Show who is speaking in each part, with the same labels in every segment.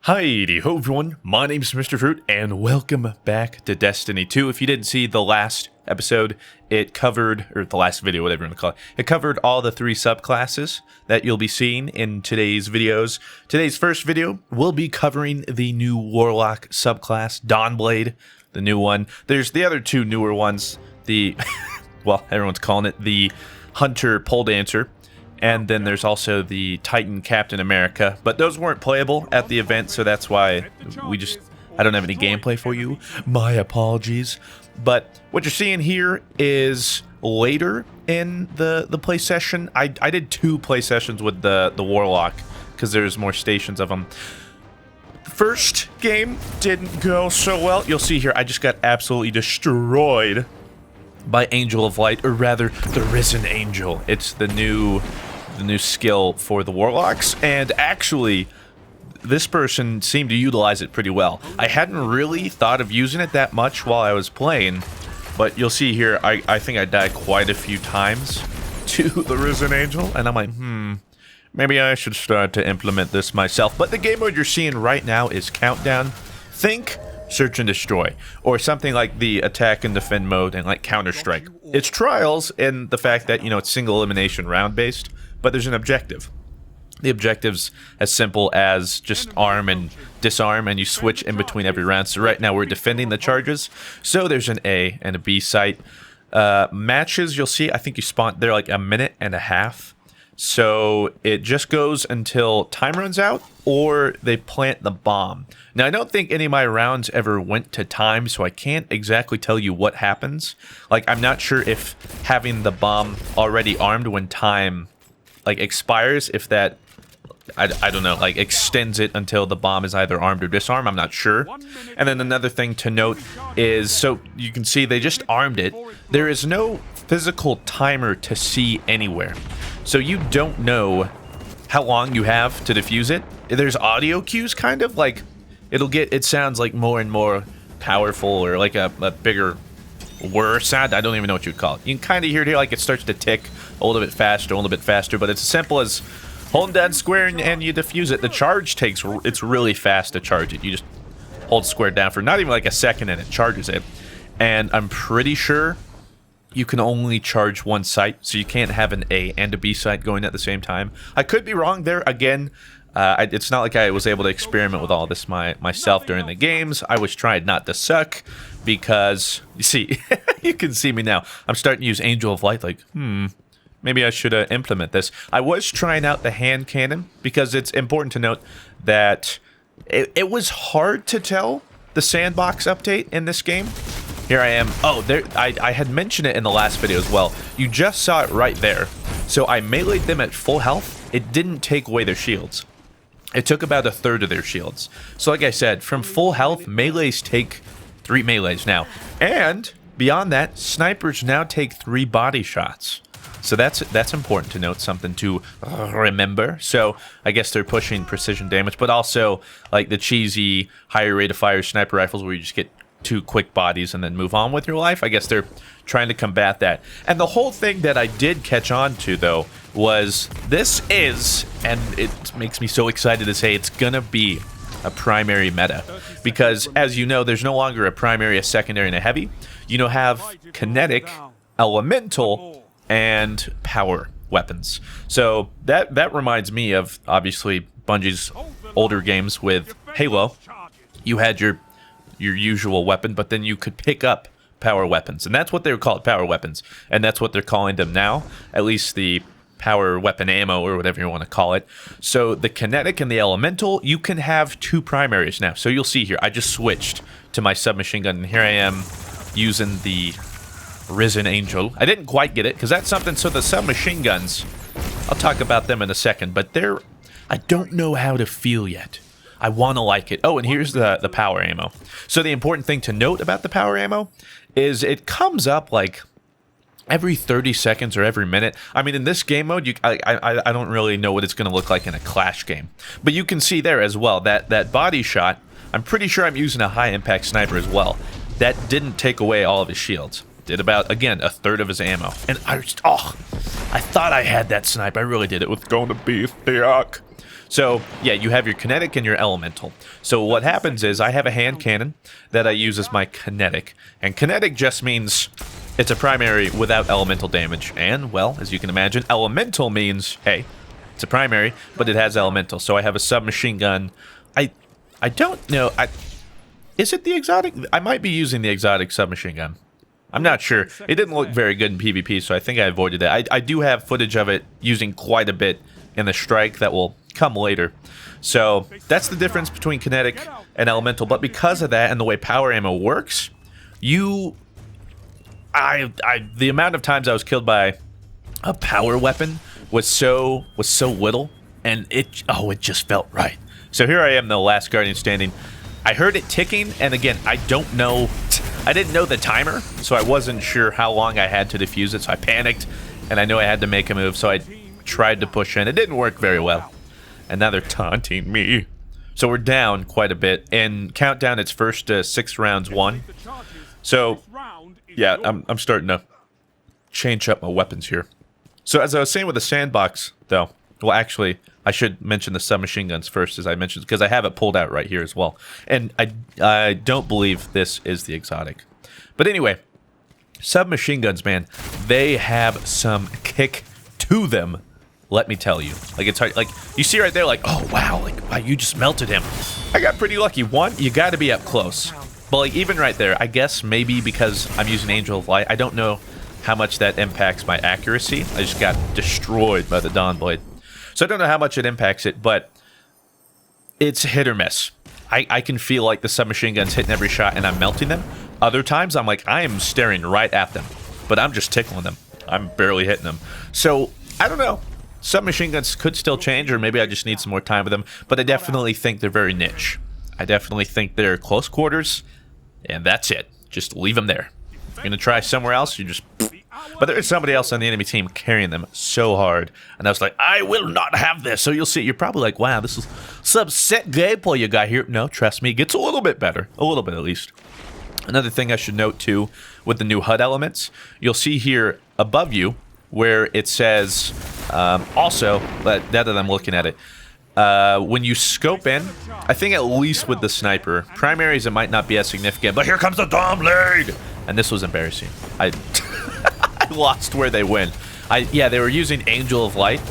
Speaker 1: Heidi ho everyone, my name's Mr. Fruit and welcome back to Destiny 2. If you didn't see the last episode, it covered, or the last video, whatever you want to call it, it covered all the 3 subclasses that you'll be seeing in today's videos. Today's first video will be covering the new Warlock Subclass, Dawnblade, the new one. There's the other 2 newer ones, the, well, everyone's calling it the Hunter Pole Dancer. And then there's also the Titan Captain America, but those weren't playable at the event, so that's why I don't have any gameplay for you. My apologies. But what you're seeing here is later in the play session. I did 2 play sessions with the Warlock, because there's more stations of them. The first game didn't go so well. You'll see here, I just got absolutely destroyed by Angel of Light, or rather, the Risen Angel. It's the new skill for the Warlocks, and actually, this person seemed to utilize it pretty well. I hadn't really thought of using it that much while I was playing, but you'll see here, I think I died quite a few times to the Risen Angel, and I'm like, maybe I should start to implement this myself. But the game mode you're seeing right now is Countdown. Think Search and Destroy, or something like the Attack and Defend mode and like Counter-Strike. It's Trials in the fact that, you know, it's single elimination round based, but there's an objective. The objective's as simple as just arm and disarm, and you switch in between every round. So right now we're defending the charges, so there's an A and a B site. Matches, you'll see, I think you spawn, they're like 1.5 minutes. So it just goes until time runs out, or they plant the bomb. Now, I don't think any of my rounds ever went to time, so I can't exactly tell you what happens. Like, I'm not sure if having the bomb already armed when time, like, expires, if that, I don't know, like, extends it until the bomb is either armed or disarmed. I'm not sure. And then another thing to note is, so you can see they just armed it. There is no physical timer to see anywhere. So you don't know how long you have to defuse it. There's audio cues, kind of, like, it sounds like more and more powerful, or like a bigger whir sound. I don't even know what you'd call it. You can kind of hear it here, like it starts to tick a little bit faster, but it's as simple as holding down square and you defuse it. The charge it's really fast to charge it. You just hold square down for not even like a second and it charges it. And I'm pretty sure you can only charge one site, so you can't have an A and a B site going at the same time. I could be wrong there. Again, it's not like I was able to experiment with all this myself during the games. I was trying not to suck, because, you see, you can see me now. I'm starting to use Angel of Light, like, maybe I should implement this. I was trying out the hand cannon, because it's important to note that it was hard to tell the Sandbox update in this game. Here I am. Oh, there! I had mentioned it in the last video as well. You just saw it right there. So I meleeed them at full health. It didn't take away their shields. It took about 1/3 of their shields. So like I said, from full health, melees take 3 melees now. And beyond that, snipers now take 3 body shots. So that's important to note, something to remember. So I guess they're pushing precision damage, but also like the cheesy higher rate of fire sniper rifles where you just get 2 quick bodies and then move on with your life. I guess they're trying to combat that. And the whole thing that I did catch on to, though, was this is, and it makes me so excited to say, it's gonna be a primary meta. Because, as you know, there's no longer a primary, a secondary, and a heavy. You now have kinetic, elemental, and power weapons. So that reminds me of, obviously, Bungie's older games with Halo. You had your usual weapon, but then you could pick up power weapons, and that's what they were called, power weapons, and that's what they're calling them now, at least the power weapon ammo, or whatever you want to call it. So the kinetic and the elemental, you can have 2 primaries now. So you'll see here, I just switched to my submachine gun, and here I am using the Risen Angel. I didn't quite get it, because that's something, so the submachine guns, I'll talk about them in a second, but I don't know how to feel yet. I want to like it. Oh, and here's the power ammo. So the important thing to note about the power ammo is it comes up like every 30 seconds or every minute. I mean, in this game mode, I don't really know what it's going to look like in a Clash game. But you can see there as well, that body shot, I'm pretty sure I'm using a high impact sniper as well. That didn't take away all of his shields. Did about, again, 1/3 of his ammo. And I thought I had that snipe. I really did. It was going to be thick. So, yeah, you have your kinetic and your elemental. So what happens is I have a hand cannon that I use as my kinetic. And kinetic just means it's a primary without elemental damage. And, well, as you can imagine, elemental means, hey, it's a primary, but it has elemental. So I have a submachine gun. I don't know. Is it the exotic? I might be using the exotic submachine gun. I'm not sure. It didn't look very good in PvP, so I think I avoided it. I do have footage of it using quite a bit in the strike that will come later. So that's the difference between kinetic and elemental. But because of that and the way power ammo works, the amount of times I was killed by a power weapon was so little, and it just felt right. So here I am, the last Guardian standing. I heard it ticking, and again, I didn't know the timer, so I wasn't sure how long I had to defuse it, so I panicked, and I knew I had to make a move, so I tried to push in. It didn't work very well, and now they're taunting me. So we're down quite a bit, and countdown, it's first 6 rounds won. So, yeah, I'm starting to change up my weapons here. So as I was saying with the Sandbox, though, well, actually, I should mention the submachine guns first, as I mentioned, because I have it pulled out right here as well. And I don't believe this is the exotic. But anyway, submachine guns, man, they have some kick to them, let me tell you. Like, it's hard. Like, you see right there, like, oh, wow, like, wow, you just melted him. I got pretty lucky. One, you got to be up close. But, like, even right there, I guess maybe because I'm using Angel of Light, I don't know how much that impacts my accuracy. I just got destroyed by the Dawnblade. So I don't know how much it impacts it, but it's hit or miss. I can feel like the submachine gun's hitting every shot and I'm melting them. Other times I'm like, I am staring right at them, but I'm just tickling them. I'm barely hitting them. So I don't know. Submachine guns could still change, or maybe I just need some more time with them, but I definitely think they're very niche. I definitely think they're close quarters, and that's it. Just leave them there. If you're going to try somewhere else, you just... But there is somebody else on the enemy team carrying them so hard. And I was like, I will not have this. So you'll see, you're probably like, wow, this is some sick gameplay you got here. No, trust me, it gets a little bit better. A little bit, at least. Another thing I should note, too, with the new HUD elements, you'll see here above you where it says, also, now that I'm looking at it, when you scope in, I think at least with the sniper, primaries it might not be as significant, but here comes the Dawnblade! And this was embarrassing. I lost where they went. Yeah, they were using Angel of Light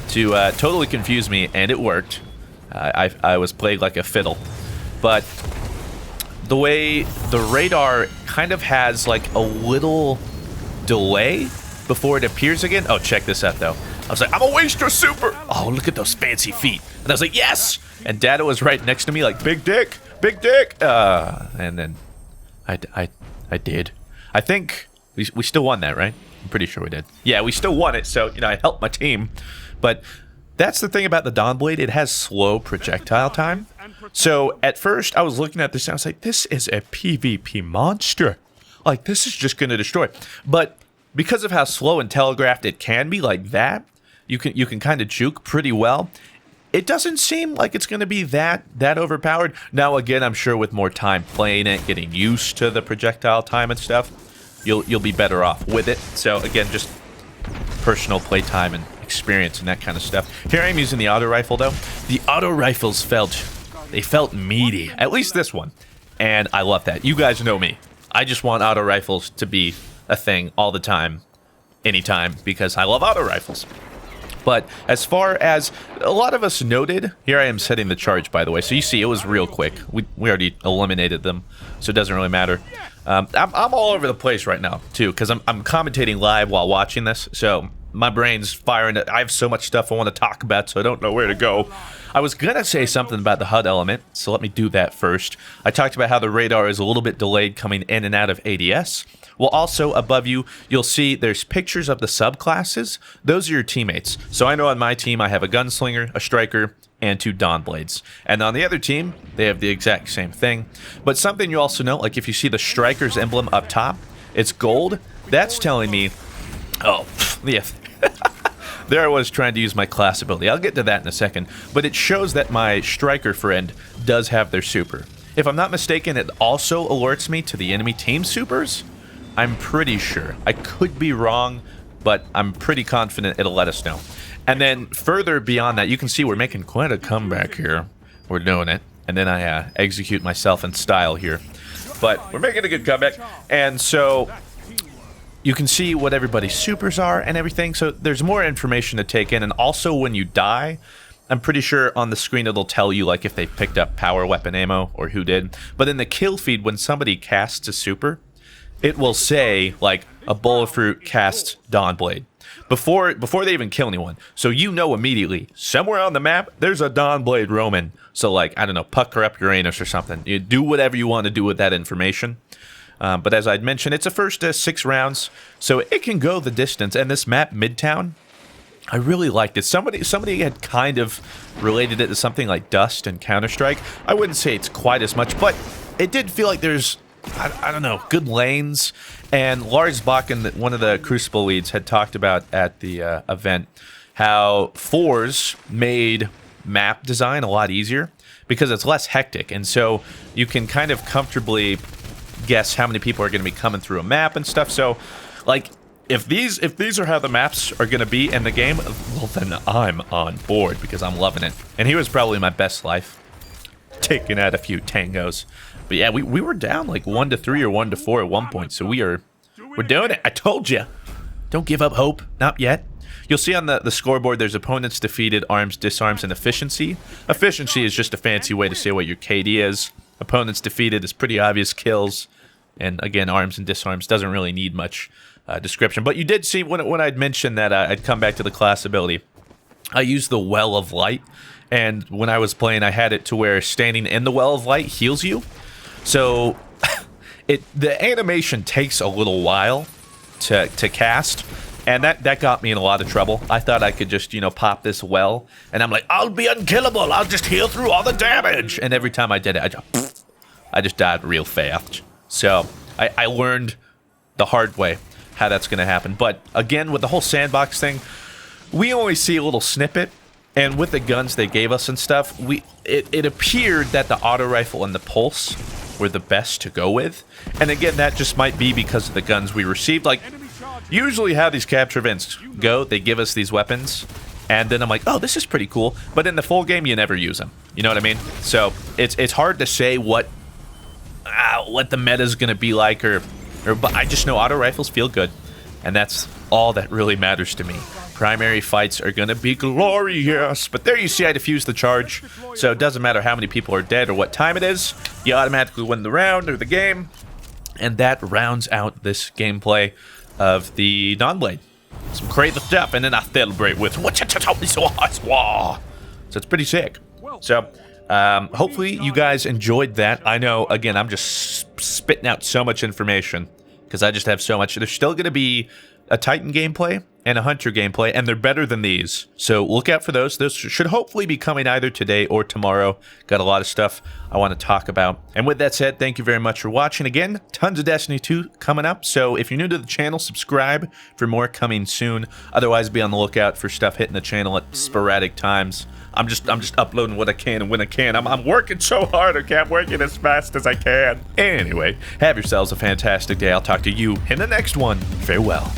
Speaker 1: to totally confuse me, and it worked. I was played like a fiddle. But the way the radar kind of has like a little delay before it appears again. Oh, check this out, though. I was like, I'm a waster super! Oh, look at those fancy feet. And I was like, yes! And Data was right next to me like, big dick! Big dick! And then I did. I think we still won that, right? I'm pretty sure we did. Yeah, we still won it, so, you know, I helped my team. But that's the thing about the Dawnblade. It has slow projectile time. So, at first, I was looking at this and I was like, this is a PvP monster. Like, this is just going to destroy. But because of how slow and telegraphed it can be like that, you can kind of juke pretty well. It doesn't seem like it's going to be that overpowered. Now, again, I'm sure with more time playing it, getting used to the projectile time and stuff, you'll be better off with it. So, again, just personal playtime and experience and that kind of stuff. Here I am using the auto rifle, though. The auto rifles felt meaty. At least this one. And I love that. You guys know me. I just want auto rifles to be a thing all the time, anytime, because I love auto rifles. But as far as a lot of us noted, here I am setting the charge, by the way. So you see, it was real quick. We already eliminated them, so it doesn't really matter. I'm all over the place right now, too, because I'm commentating live while watching this. So my brain's firing. I have so much stuff I want to talk about, so I don't know where to go. I was going to say something about the HUD element, so let me do that first. I talked about how the radar is a little bit delayed coming in and out of ADS. Well, also, above you, you'll see there's pictures of the subclasses. Those are your teammates. So I know on my team, I have a gunslinger, a striker, and 2 Dawnblades. And on the other team, they have the exact same thing. But something you also know, like if you see the striker's emblem up top, it's gold. That's telling me, oh, yeah. There I was trying to use my class ability. I'll get to that in a second. But it shows that my striker friend does have their super. If I'm not mistaken, it also alerts me to the enemy team supers. I'm pretty sure. I could be wrong, but I'm pretty confident it'll let us know. And then further beyond that, you can see we're making quite a comeback here. We're doing it. And then I execute myself in style here. But we're making a good comeback. And so you can see what everybody's supers are and everything. So there's more information to take in. And also when you die, I'm pretty sure on the screen it'll tell you like if they picked up power weapon ammo or who did. But in the kill feed, when somebody casts a super, it will say like a bowl of fruit casts Dawnblade before they even kill anyone. So you know immediately somewhere on the map there's a Dawnblade roaming. So like, I don't know, pucker up Uranus or something. You do whatever you want to do with that information. But as I'd mentioned, it's a first 6 rounds, so it can go the distance. And this map, Midtown, I really liked it. Somebody had kind of related it to something like Dust and Counter-Strike. I wouldn't say it's quite as much, but it did feel like there's, I don't know, good lanes. And Lars Bakken, one of the Crucible leads, had talked about at the event how 4s made map design a lot easier because it's less hectic. And so you can kind of comfortably guess how many people are going to be coming through a map and stuff. So, like, if these are how the maps are going to be in the game, well, then I'm on board because I'm loving it. And he was probably my best life, taking out a few tangos. But yeah, we were down like 1-3 or 1-4 at one point, so we're doing it. I told you. Don't give up hope. Not yet. You'll see on the scoreboard there's opponents defeated, arms, disarms, and efficiency. Efficiency is just a fancy way to say what your KD is. Opponents defeated is pretty obvious kills. And again, arms and disarms doesn't really need much description. But you did see when I'd mentioned that I'd come back to the class ability, I used the Well of Light. And when I was playing, I had it to where standing in the Well of Light heals you. So the animation takes a little while to cast. And that got me in a lot of trouble. I thought I could just, you know, pop this well. And I'm like, I'll be unkillable. I'll just heal through all the damage. And every time I did it, I just died real fast. So I learned the hard way how that's going to happen. But again, with the whole Sandbox thing, we only see a little snippet. And with the guns they gave us and stuff, it appeared that the auto rifle and the pulse were the best to go with. And again, that just might be because of the guns we received. Like, usually how these capture events go, they give us these weapons, and then I'm like, oh, this is pretty cool. But in the full game, you never use them. You know what I mean? So it's hard to say what the meta's gonna be like, but I just know auto rifles feel good, and that's all that really matters to me. Primary fights are gonna be glorious. But there you see I defused the charge, so it doesn't matter how many people are dead or what time it is. You automatically win the round or the game, and that rounds out this gameplay of the Dawnblade. Some crazy stuff, and then I celebrate with so it's pretty sick. So hopefully you guys enjoyed that. I know, again, I'm just spitting out so much information because I just have so much. There's still going to be a Titan gameplay and a Hunter gameplay, and they're better than these. So look out for those. Those should hopefully be coming either today or tomorrow. Got a lot of stuff I want to talk about. And with that said, thank you very much for watching. Again, tons of Destiny 2 coming up. So if you're new to the channel, subscribe for more coming soon. Otherwise, be on the lookout for stuff hitting the channel at sporadic times. I'm just uploading what I can and when I can. I'm working so hard. I'm working as fast as I can. Anyway, have yourselves a fantastic day. I'll talk to you in the next one. Farewell.